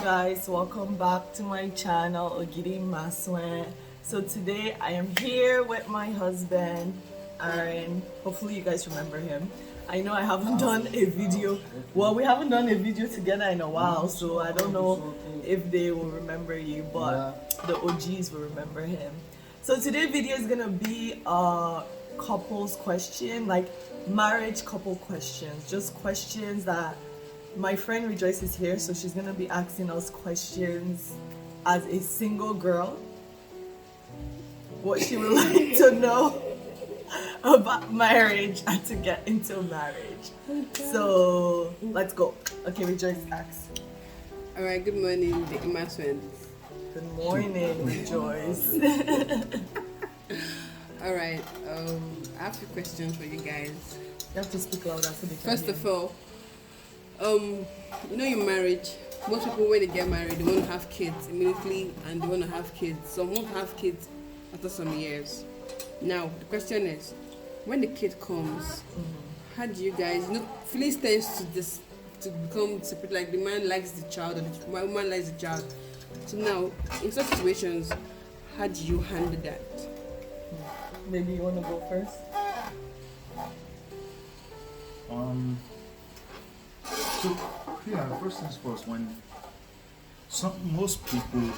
guys, welcome back to my channel Ogidi Maswen. So today I am here with my husband Aaron. Hopefully you guys remember him. I know I haven't done a video, well, we haven't done a video together in a while, so I don't know if they will remember you, but the OGs will remember him. So today's video is gonna be a couples question, like marriage couple questions, just questions that my friend Rejoice is here, so she's gonna be asking us questions as a single girl, what she would like to know about marriage and to get into marriage. So let's go. Okay, Rejoice, ask. All right. Good morning, the Maswens. Good morning, Rejoice. All right. I have a few questions for you guys. You have to speak louder so they can First hear. of all, in marriage, most people when they get married, they want to have kids immediately, and they want to have kids. Some won't have kids after some years. Now the question is, when the kid comes, how do you guys? Feelings tends to become separate. Like the man likes the child, or the woman likes the child. So now, in such situations, how do you handle that? Maybe you want to go first? So yeah, first things first, most people,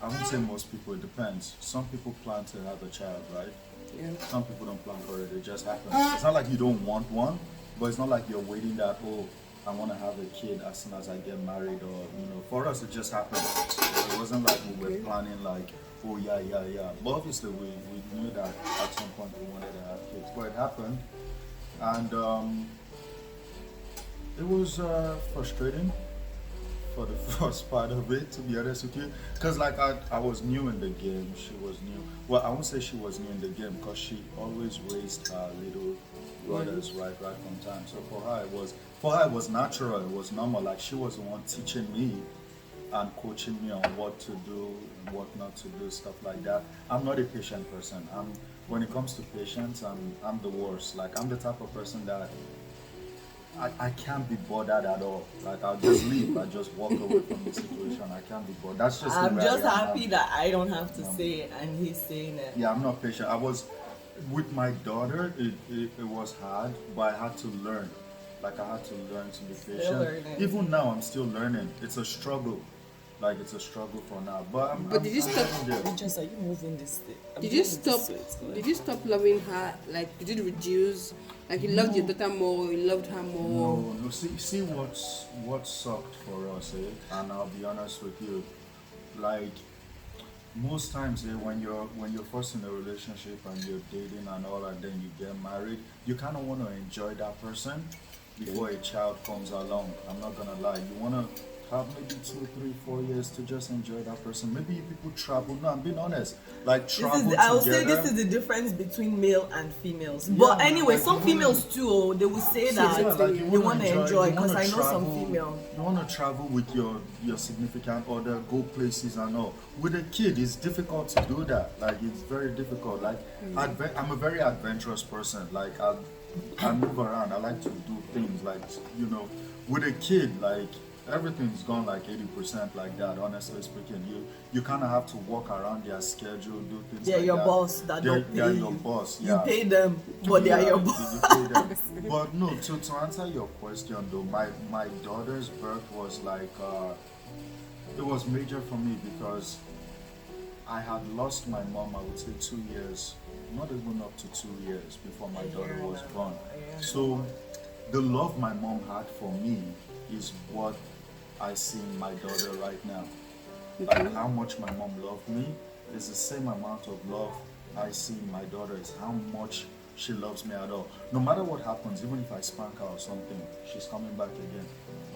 I wouldn't say most people, it depends. Some people plan to have a child, right? Yeah. Some people don't plan for it, it just happens. It's not like you don't want one, but it's not like you're waiting that, oh, I want to have a kid as soon as I get married, or, for us it just happened. It wasn't like we were planning like, oh yeah. But obviously we knew that at some point we wanted to have kids, but it happened. And it was frustrating for the first part of it, to be honest with you, because like I was new in the game, she was new. Well, I won't say she was new in the game, because she always raised her little brothers right from time. So for her it was natural, it was normal. Like she was the one teaching me and coaching me on what to do and what not to do, stuff like that. I'm not a patient person. When it comes to patience, I'm the worst. Like I'm the type of person that I can't be bothered at all. Like I'll just leave. I just walk away from the situation. I can't be bothered. That's just. I'm the way just I am. happy that I don't have to say it and he's saying it. Yeah, I'm not patient. I was with my daughter. It was hard, but I had to learn. Like I had to learn to be patient. learning. Even now, I'm still learning. It's a struggle. Like it's a struggle for now. But Did you stop? getting there. Just are you moving this thing? Did you stop? Did you stop loving her? Like, did you reduce? Like, you loved your daughter more, you loved her more. No. See what sucked for us, And I'll be honest with you, like most times, when you're first in a relationship and you're dating and all, and then you get married, you kind of want to enjoy that person before a child comes along. I'm not gonna lie, you want to have maybe 2, 3, 4 years to just enjoy that person. Maybe you people travel. No, I'm being honest. Like travel I would say together. this is the difference between male and females. But anyway, like some you females too, they will say that Yeah, like you they want to enjoy, you because wanna I know some travel- female. You want to travel with your significant other, go places and all. With a kid, it's difficult to do that. Like it's very difficult. Like I'm a very adventurous person. Like I move around. I like to do things. Like with a kid, like everything's gone like 80% like that. Honestly speaking, you kind of have to walk around their schedule, do things. They're like your that. boss that don't pay They're you. your boss. You Yeah. pay them, but they are your boss. You pay them. But no, to answer your question though, my daughter's birth was like it was major for me, because I had lost my mom, I would say 2 years, not even up to 2 years before my daughter was born. So the love my mom had for me is what I see in my daughter right now. Like how much my mom loved me is the same amount of love I see in my daughter, is how much she loves me at all. No matter what happens, even if I spank her or something, she's coming back again.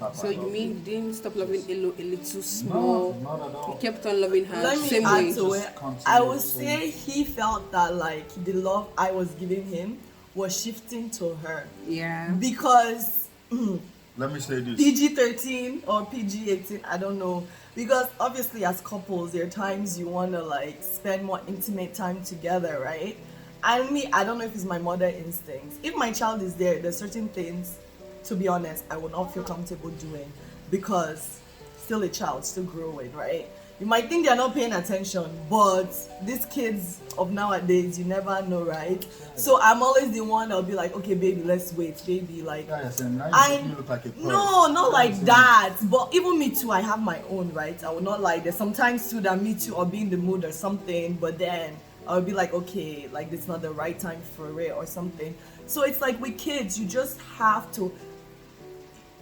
Papa, So I you love mean you didn't stop loving a little small? No, not at all. You kept on loving her Let me same add way. to it. Just continue I would the same. say he felt that like the love I was giving him was shifting to her, Yeah. because Let me say this. PG-13 or PG-18, I don't know. Because obviously as couples, there are times you want to like spend more intimate time together, right? And me, I don't know if it's my mother instincts. If my child is there's certain things, to be honest, I would not feel comfortable doing, because still a child, still growing, right? You might think they're not paying attention, but these kids of nowadays, you never know, right? So I'm always the one that'll be like, okay, baby, let's wait, baby, like, Guys, and now you look like a pearl. no, not like Guys, that. But even me too, I have my own, right? I will not like there's sometimes too that me too, I'll be in the mood or something, but then I'll be like, okay, like it's not the right time for it or something. So it's like with kids, you just have to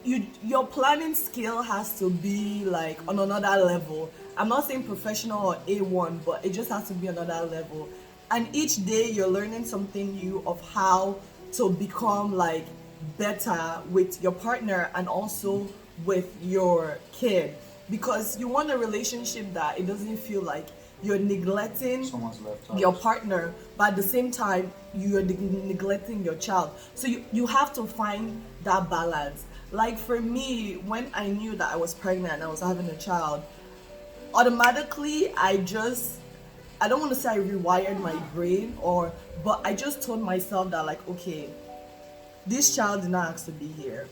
your planning skill has to be like on another level. I'm not saying professional or A1, but it just has to be another level. And each day you're learning something new of how to become like better with your partner and also with your kid, because you want a relationship that it doesn't feel like you're neglecting someone's left out. your partner, but at the same time you're neglecting your child. So you have to find that balance. Like for me, when I knew that I was pregnant and I was having a child, automatically I don't want to say I rewired my brain, but I just told myself that like, okay, this child did not ask to be here.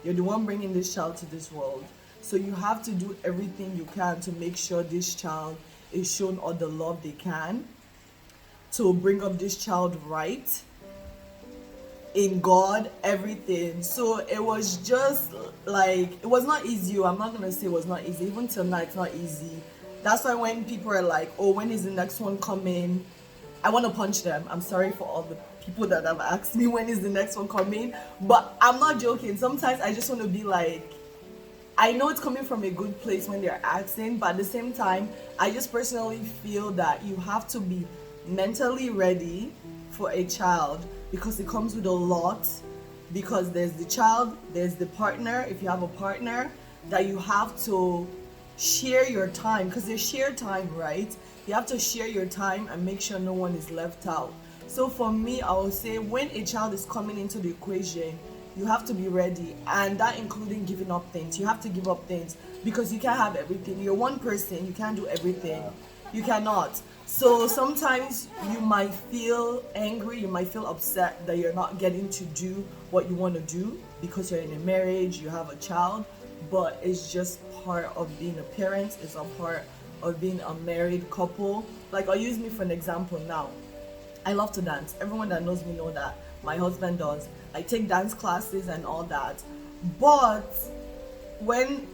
You're the one bringing this child to this world. So you have to do everything you can to make sure this child is shown all the love they can, to bring up this child right in God, everything. So it was just like, it was not easy. I'm not gonna say it was not easy. Even till now, it's not easy. That's why when people are like, oh, when is the next one coming? I want to punch them. I'm sorry for all the people that have asked me when is the next one coming, but I'm not joking. Sometimes I just want to be like, I know it's coming from a good place when they're asking, but at the same time, I just personally feel that you have to be mentally ready for a child, because it comes with a lot. Because there's the child, there's the partner, if you have a partner, that you have to share your time, because there's shared time, right? You have to share your time and make sure no one is left out. So for me, I would say when a child is coming into the equation, you have to be ready, and that including giving up things. You have to give up things because you can't have everything. You're one person, you can't do everything. You cannot. So sometimes you might feel angry, you might feel upset that you're not getting to do what you want to do because you're in a marriage, you have a child, but it's just part of being a parent, it's a part of being a married couple. Like, I'll use me for an example now. I love to dance. Everyone that knows me know that. My husband does. I take dance classes and all that. But when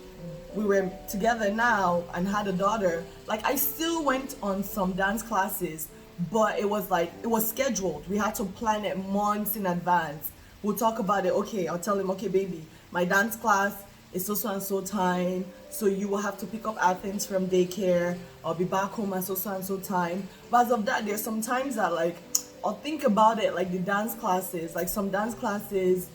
we were together now and had a daughter, like, I still went on some dance classes, but it was scheduled. We had to plan it months in advance. We'll talk about it. Okay, I'll tell him, okay, baby, my dance class is so and so time, so you will have to pick up Athens from daycare. I'll be back home at so and so time. But as of that, there's some times that like I'll think about it, like the dance classes, like some dance classes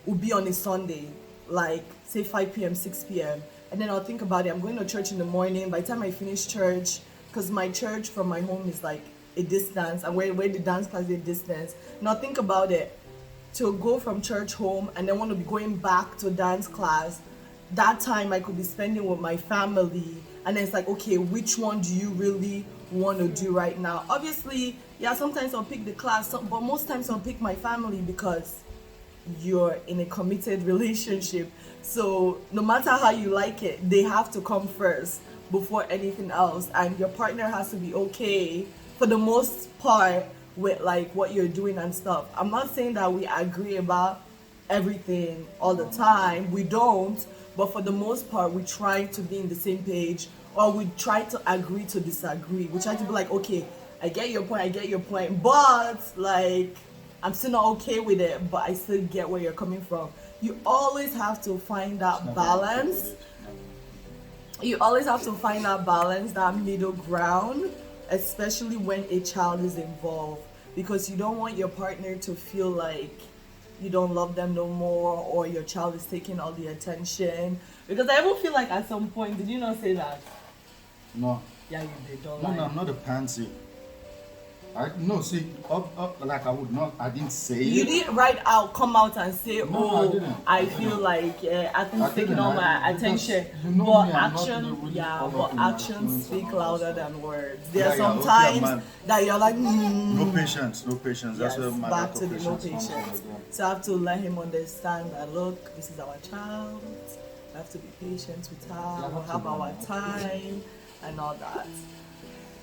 will be on a Sunday, like say 5 p.m., 6 p.m. And then I'll think about it. I'm going to church in the morning. By the time I finish church, because my church from my home is like a distance, and where the dance class is a distance. Now think about it. To go from church home and then want to be going back to dance class, that time I could be spending with my family, and then it's like, okay, which one do you really want to do right now? Obviously, yeah, sometimes I'll pick the class, but most times I'll pick my family because you're in a committed relationship. So no matter how you like it, they have to come first before anything else, and your partner has to be okay for the most part with like what you're doing and stuff. I'm not saying that we agree about everything all the time. We don't. But for the most part, we try to be in the same page, or we try to agree to disagree. We try to be like, okay, I get your point, but like, I'm still not okay with it, but I still get where you're coming from. You always have to find that balance. You always have to find that balance, that middle ground, especially when a child is involved, because you don't want your partner to feel like you don't love them no more, or your child is taking all the attention. Because I even feel like at some point, did you not say that? No. Yeah, you did. Don't No, lie. no, I'm not a pansy. Like I didn't say You it. didn't come out and say, No, I didn't. I feel like Athens taking didn't. all my Because attention. you know But me, I'm not action, really yeah, caught but up in my actions feelings speak and all louder that than stuff. words. There are Yeah, some okay, times man. that you're like, No patience. That's yes, where my back lack to of the no patience comes from patience. again. So I have to let him understand that, look, this is our child. have to be patient with her. We'll have our time and all that.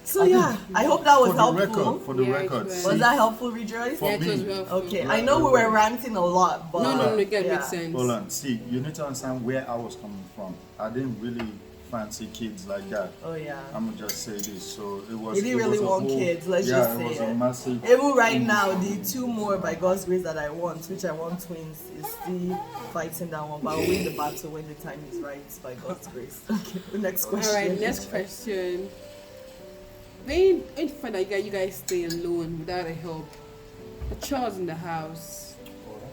So yeah, I hope that was helpful. For the Yeah, record, it was. Was that helpful, Rejoice? For Yeah, it was me. well. Okay, I know we were ranting a lot, but No, it yeah. makes sense. Hold on. See, you need to understand where I was coming from. I didn't really fancy kids like that. Oh yeah. I'm gonna just say this. So it was. He didn't it really was a want whole- kids, let's yeah, just say it was it. a massive. Even right now, the 2 more by God's grace that I want, which I want twins, is still fighting that one. But I'll win the battle when the time is right by God's grace. Okay, the next question. Alright, next question. When you find that you guys stay alone without a help, a chores in the house,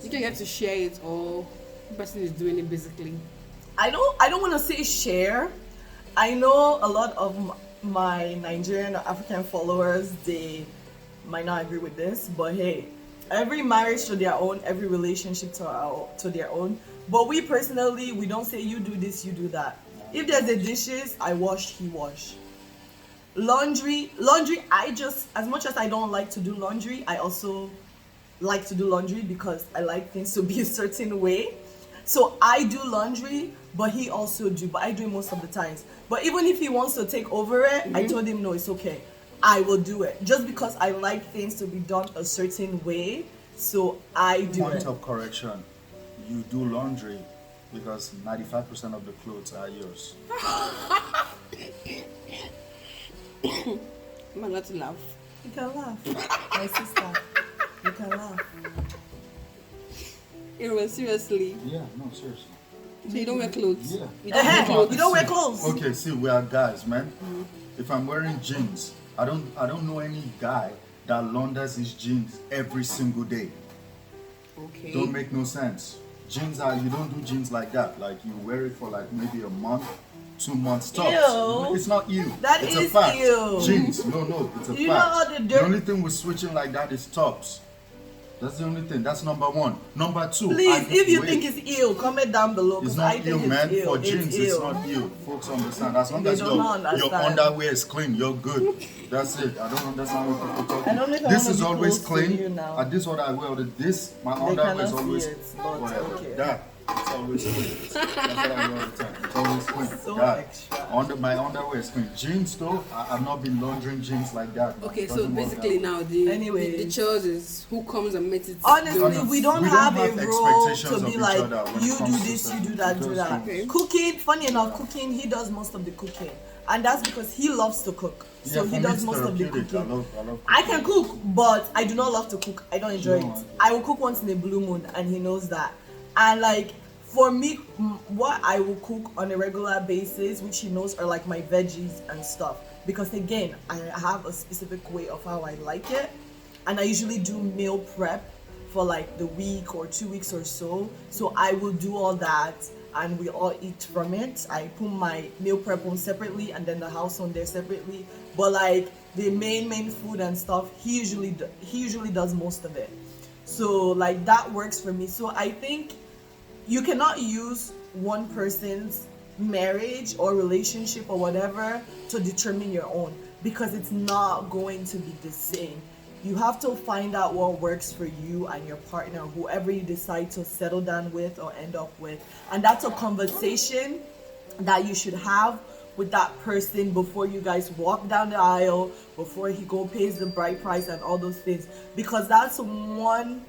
you don't get to share it or the person is doing it basically. I don't want to say share. I know a lot of my Nigerian or African followers, they might not agree with this, but hey, every marriage to their own, every relationship to their own. But we personally, we don't say you do this, you do that. If there's a dishes, I wash, he wash. Laundry, I just, as much as I don't like to do laundry, I also like to do laundry because I like things to be a certain way. So I do laundry, but he also do, but I do it most of the times. But even if he wants to take over it, I told him, no, it's okay. I will do it. Just because I like things to be done a certain way, so I do Point it. of correction: you do laundry because 95% of the clothes are yours. I'm allowed to laugh. You can laugh. My sister, you can laugh. Seriously. Yeah, no, seriously. So you don't wear clothes? Yeah. You don't wear clothes? You don't wear clothes. Okay, see, we are guys, man. If I'm wearing jeans, I don't know any guy that launders his jeans every single day. Okay. Don't make no sense. Jeans are, you don't do jeans like that. Like you wear it for like maybe a month, 2 months tops. Ew. It's not you. That it's is a fact. ew. Jeans, no, it's a You know fact. all the The dirt- only thing we're switching like that is tops. That's the only thing. That's number one. Number two. Please, if you wait. think it's ill, comment down below. It's Because not I think ill, it's man. ill. For jeans, it's ill. not ill. Folks understand. As long They as don't your understand. underwear is clean, you're good. That's it. I don't understand what people talking. I don't know if I This wanna is be always close to you clean. now. And this is what I wear. This, my They underwear is cannot always see it, but whatever. okay. That. It's always clean. That's what I wear all the time. It's always clean. So that. extra. My underwear is clean. Jeans though, I've not been laundering jeans like that. man. Okay, so Doesn't work basically that way. now the Anyways. chores is who comes and makes it. Honestly, done. we don't We have don't a have role expectations to of be each like, other when it you do comes to this, you certain- do that, do those that. things. Okay. Cooking, funny enough, cooking, he does most of the cooking. And that's because he loves to cook. So Yeah, for he me, does it's most of the therapeutic. cooking. I love I can cook, but I do not love to cook. I don't enjoy No, it. I will cook once in a blue moon, and he knows that. And like, for me, what I will cook on a regular basis, which he knows, are like my veggies and stuff. Because again, I have a specific way of how I like it. And I usually do meal prep for like the week or 2 weeks or so. So I will do all that and we all eat from it. I put my meal prep on separately and then the house on there separately. But like the main food and stuff, he usually does most of it. So like that works for me. So I think you cannot use one person's marriage or relationship or whatever to determine your own, because it's not going to be the same. You have to find out what works for you and your partner, whoever you decide to settle down with or end up with. And that's a conversation that you should have with that person before you guys walk down the aisle, before he pays the bride price and all those things. Because that's one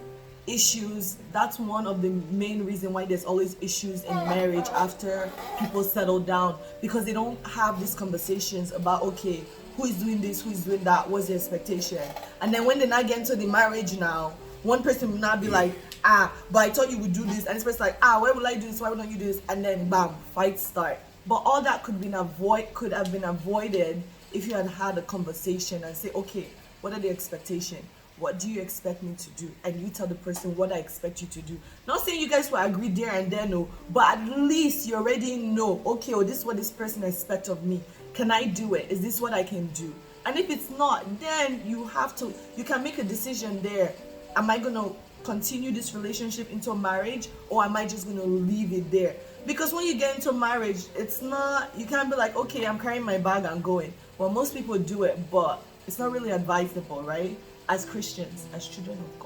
of the main reason why there's always issues in marriage after people settle down, because they don't have these conversations about, okay, who is doing this, who is doing that, what's the expectation. And then when they not get into the marriage now, one person will not be like, but I thought you would do this, and this person's like, why would I do this, why wouldn't you do this, and then bam, fight start. But all that could have been avoided if you had a conversation and say, okay, what are the expectations? What do you expect me to do? And you tell the person what I expect you to do. Not saying you guys will agree there and then, no, but at least you already know, okay, this is what this person expects of me. Can I do it? Is this what I can do? And if it's not, then you can make a decision there. Am I going to continue this relationship into a marriage, or am I just going to leave it there? Because when you get into marriage, you can't be like, okay, I'm carrying my bag and going. Well, most people do it, but it's not really advisable, right? As Christians, as children of